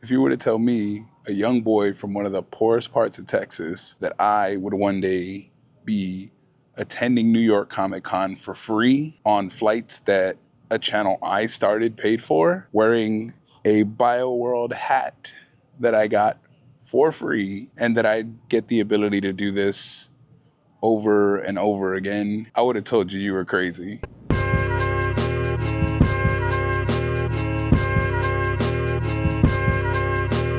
If you were to tell me, a young boy from one of the poorest parts of Texas, that I would one day be attending New York Comic Con for free on flights that a channel I started paid for, wearing a BioWorld hat that I got for free, and that I'd get the ability to do this over and over again, I would have told you you were crazy.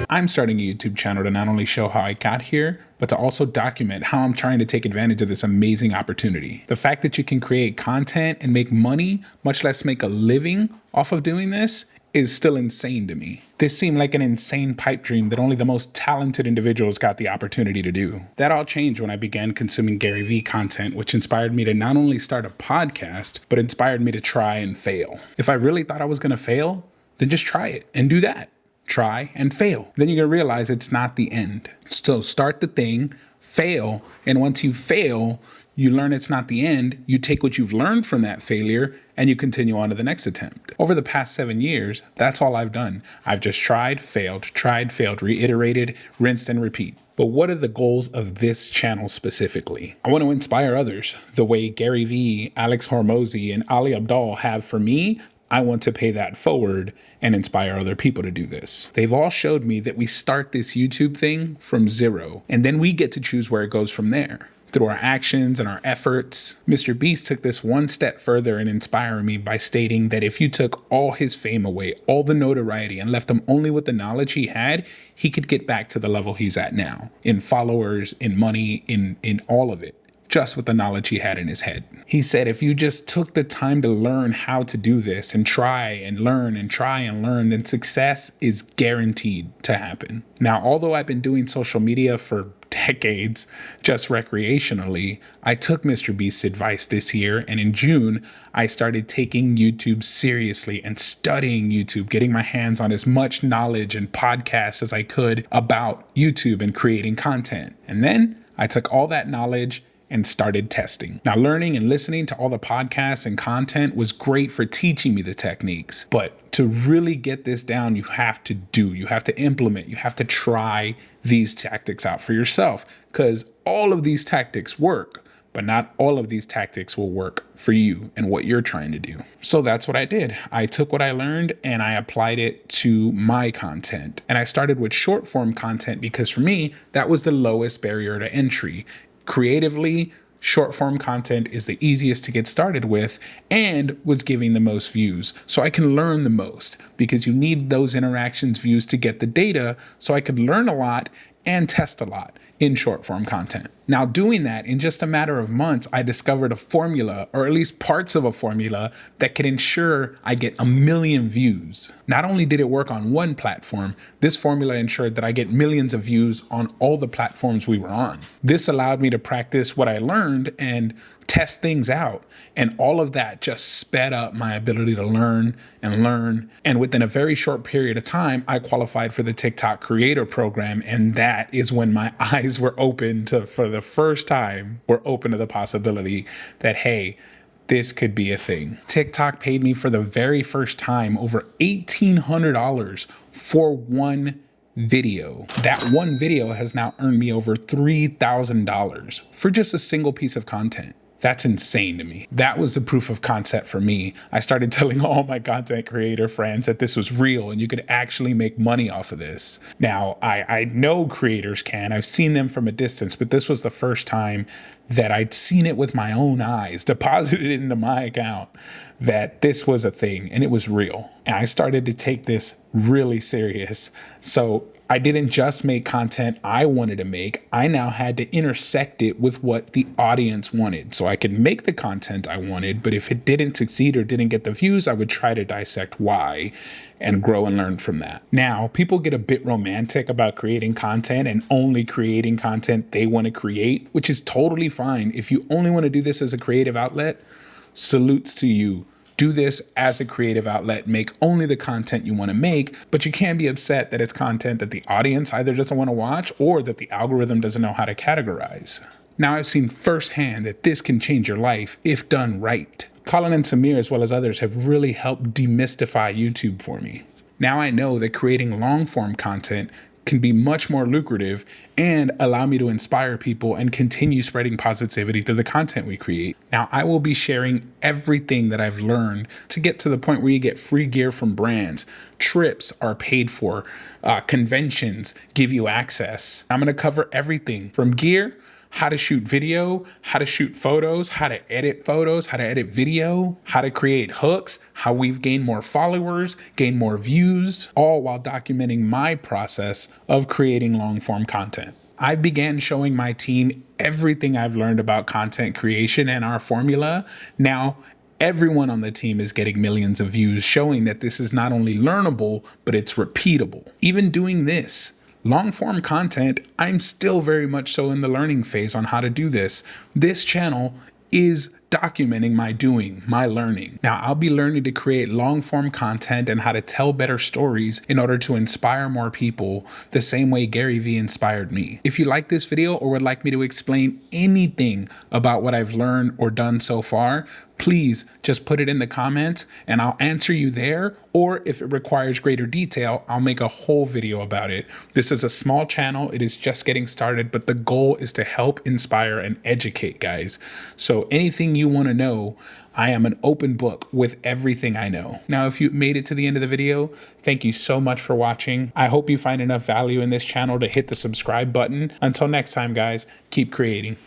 I'm starting a YouTube channel to not only show how I got here, but to also document how I'm trying to take advantage of this amazing opportunity. The fact that you can create content and make money, much less make a living off of doing this, is still insane to me. This seemed like an insane pipe dream that only the most talented individuals got the opportunity to do. That all changed when I began consuming Gary Vee content, which inspired me to not only start a podcast, but inspired me to try and fail. If I really thought I was gonna fail, then just try it and do that. Try and fail. Then you're gonna realize it's not the end. So start the thing, fail, and once you fail, you learn it's not the end. You take what you've learned from that failure and you continue on to the next attempt. Over the past 7 years, that's all I've done. I've just tried, failed, reiterated, rinsed, and repeat. But what are the goals of this channel specifically? I want to inspire others the way Gary Vee, Alex Hormozi, and Ali Abdaal have for me. I want to pay that forward and inspire other people to do this. They've all showed me that we start this YouTube thing from zero, and then we get to choose where it goes from there. Through our actions and our efforts, Mr. Beast took this one step further in inspiring me by stating that if you took all his fame away, all the notoriety, and left him only with the knowledge he had, he could get back to the level he's at now, in followers, in money, in all of it, just with the knowledge he had in his head. He said if you just took the time to learn how to do this and try and learn and try and learn, then success is guaranteed to happen. Now, although I've been doing social media for decades just recreationally, I took Mr. Beast's advice this year, and in June, I started taking YouTube seriously and studying YouTube, getting my hands on as much knowledge and podcasts as I could about YouTube and creating content. And then I took all that knowledge and started testing. Now, learning and listening to all the podcasts and content was great for teaching me the techniques, but to really get this down, you have to implement, you have to try these tactics out for yourself, because all of these tactics work, but not all of these tactics will work for you and what you're trying to do. So that's what I did. I took what I learned and I applied it to my content. And I started with short form content because for me, that was the lowest barrier to entry. Creatively, short form content is the easiest to get started with and was giving the most views. So I can learn the most because you need those interactions, views to get the data. So I could learn a lot and test a lot in short form content. Now, doing that in just a matter of months, I discovered a formula, or at least parts of a formula, that could ensure I get 1 million views. Not only did it work on one platform, this formula ensured that I get millions of views on all the platforms we were on. This allowed me to practice what I learned and test things out. And all of that just sped up my ability to learn. And within a very short period of time, I qualified for the TikTok creator program. And that is when my eyes were open to, for the first time, were open to the possibility that, hey, this could be a thing. TikTok paid me for the very first time over $1,800 for one video. That one video has now earned me over $3,000 for just a single piece of content. That's insane to me. That was the proof of concept for me. I started telling all my content creator friends that this was real and you could actually make money off of this. Now, I know creators can. I've seen them from a distance, but this was the first time that I'd seen it with my own eyes, deposited it into my account, that this was a thing and it was real. And I started to take this really serious. So I didn't just make content I wanted to make. I now had to intersect it with what the audience wanted. So I could make the content I wanted, but if it didn't succeed or didn't get the views, I would try to dissect why and grow and learn from that. Now, people get a bit romantic about creating content and only creating content they want to create, which is totally fine. If you only want to do this as a creative outlet, salutes to you. Do this as a creative outlet, make only the content you want to make, but you can't be upset that it's content that the audience either doesn't want to watch or that the algorithm doesn't know how to categorize. Now, I've seen firsthand that this can change your life if done right. Collin and Samir, as well as others, have really helped demystify YouTube for me. Now I know that creating long form content can be much more lucrative and allow me to inspire people and continue spreading positivity through the content we create. Now, I will be sharing everything that I've learned to get to the point where you get free gear from brands, trips are paid for, conventions give you access. I'm going to cover everything from gear, how to shoot video, how to shoot photos, how to edit video, how to create hooks, how we've gained more followers, gained more views, all while documenting my process of creating long form content. I began showing my team everything I've learned about content creation and our formula. Now, everyone on the team is getting millions of views, showing that this is not only learnable, but it's repeatable. Even doing this, long form content, I'm still very much so in the learning phase on how to do this. This channel is documenting my doing, my learning. Now, I'll be learning to create long form content and how to tell better stories in order to inspire more people the same way Gary Vee inspired me. If you like this video or would like me to explain anything about what I've learned or done so far, please just put it in the comments and I'll answer you there. Or if it requires greater detail, I'll make a whole video about it. This is a small channel. It is just getting started, but the goal is to help inspire and educate, guys. So anything you want to know, I am an open book with everything I know. Now, if you made it to the end of the video, thank you so much for watching. I hope you find enough value in this channel to hit the subscribe button. Until next time, guys, keep creating.